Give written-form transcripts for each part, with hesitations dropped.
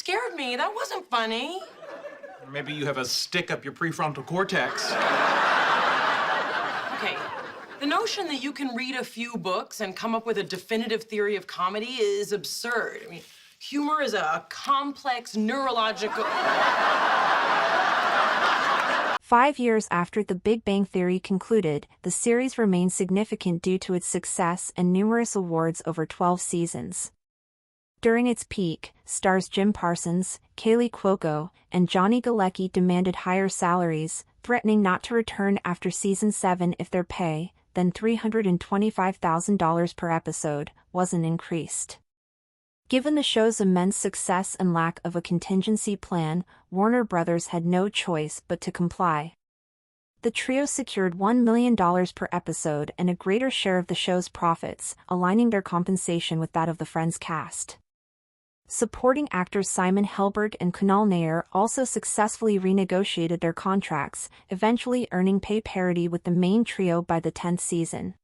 Scared me. That wasn't funny. Maybe you have a stick up your prefrontal cortex. Okay. The notion that you can read a few books and come up with a definitive theory of comedy is absurd. I mean, humor is a complex neurological... 5 years after The Big Bang Theory concluded, the series remained significant due to its success and numerous awards over 12 seasons. During its peak, stars Jim Parsons, Kaylee Cuoco, and Johnny Galecki demanded higher salaries, threatening not to return after season 7 if their pay, then $325,000 per episode, wasn't increased. Given the show's immense success and lack of a contingency plan, Warner Brothers had no choice but to comply. The trio secured $1 million per episode and a greater share of the show's profits, aligning their compensation with that of the Friends cast. Supporting actors Simon Helberg and Kunal Nair also successfully renegotiated their contracts, eventually earning pay parity with the main trio by the 10th season.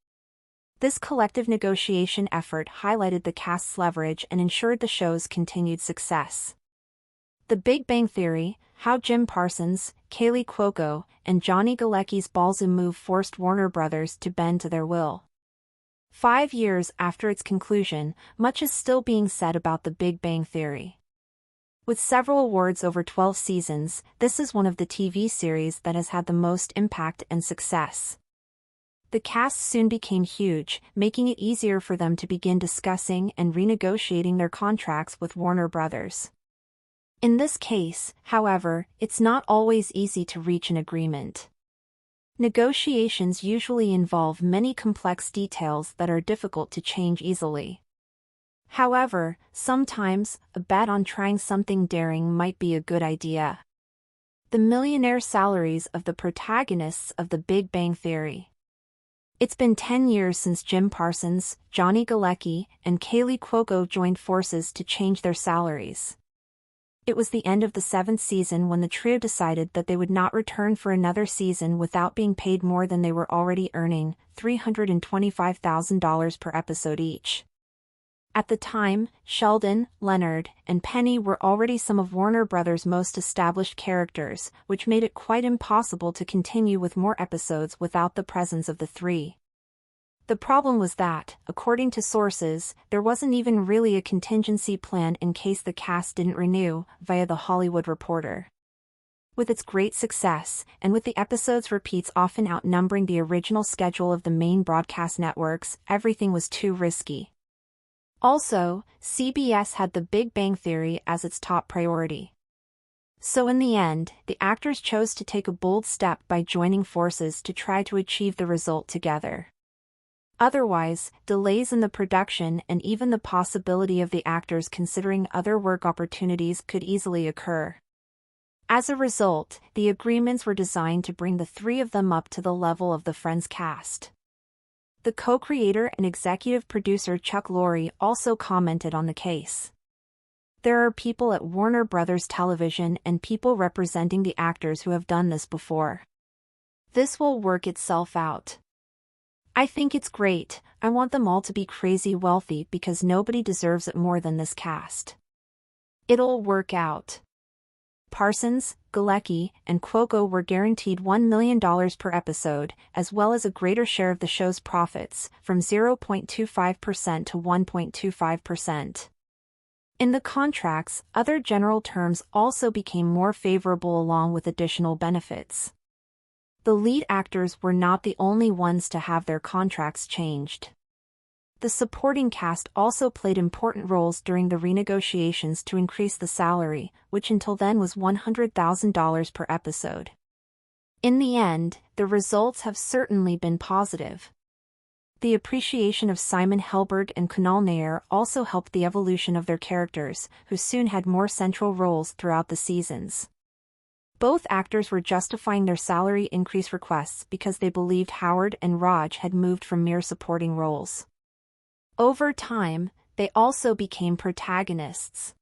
This collective negotiation effort highlighted the cast's leverage and ensured the show's continued success. The Big Bang Theory, How Jim Parsons, Kaylee Cuoco, and Johnny Galecki's ballsy move forced Warner Brothers to bend to their will. 5 years after its conclusion, much is still being said about The Big Bang Theory. With several awards over 12 seasons, this is one of the TV series that has had the most impact and success. The cast soon became huge, making it easier for them to begin discussing and renegotiating their contracts with Warner Brothers. In this case, however, it's not always easy to reach an agreement. Negotiations usually involve many complex details that are difficult to change easily. However, sometimes, a bet on trying something daring might be a good idea. The millionaire salaries of the protagonists of The Big Bang Theory. It's been 10 years since Jim Parsons, Johnny Galecki, and Kaylee Cuoco joined forces to change their salaries. It was the end of the 7th season when the trio decided that they would not return for another season without being paid more than they were already earning, $325,000 per episode each. At the time, Sheldon, Leonard, and Penny were already some of Warner Brothers' most established characters, which made it quite impossible to continue with more episodes without the presence of the three. The problem was that, according to sources, there wasn't even really a contingency plan in case the cast didn't renew, via The Hollywood Reporter. With its great success, and with the episodes' repeats often outnumbering the original schedule of the main broadcast networks, everything was too risky. Also, CBS had The Big Bang Theory as its top priority. So in the end, the actors chose to take a bold step by joining forces to try to achieve the result together. Otherwise, delays in the production and even the possibility of the actors considering other work opportunities could easily occur. As a result, the agreements were designed to bring the three of them up to the level of the Friends cast. The co-creator and executive producer Chuck Lorre also commented on the case. There are people at Warner Brothers Television and people representing the actors who have done this before. This will work itself out. I think it's great. I want them all to be crazy wealthy because nobody deserves it more than this cast. It'll work out. Parsons, Galecki, and Cuoco were guaranteed $1 million per episode, as well as a greater share of the show's profits, from 0.25% to 1.25%. In the contracts, other general terms also became more favorable along with additional benefits. The lead actors were not the only ones to have their contracts changed. The supporting cast also played important roles during the renegotiations to increase the salary, which until then was $100,000 per episode. In the end, the results have certainly been positive. The appreciation of Simon Helberg and Kunal Nair also helped the evolution of their characters, who soon had more central roles throughout the seasons. Both actors were justifying their salary increase requests because they believed Howard and Raj had moved from mere supporting roles. Over time, they also became protagonists.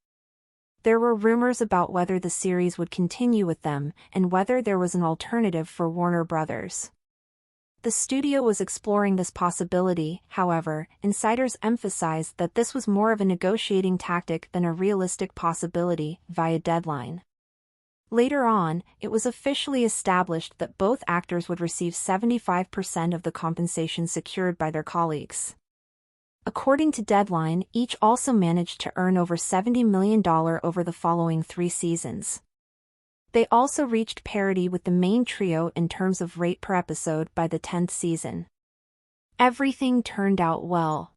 There were rumors about whether the series would continue with them and whether there was an alternative for Warner Brothers. The studio was exploring this possibility. However, insiders emphasized that this was more of a negotiating tactic than a realistic possibility via deadline. Later on, it was officially established that both actors would receive 75% of the compensation secured by their colleagues. According to Deadline, each also managed to earn over $70 million over the following 3 seasons. They also reached parity with the main trio in terms of rate per episode by the 10th season. Everything turned out well.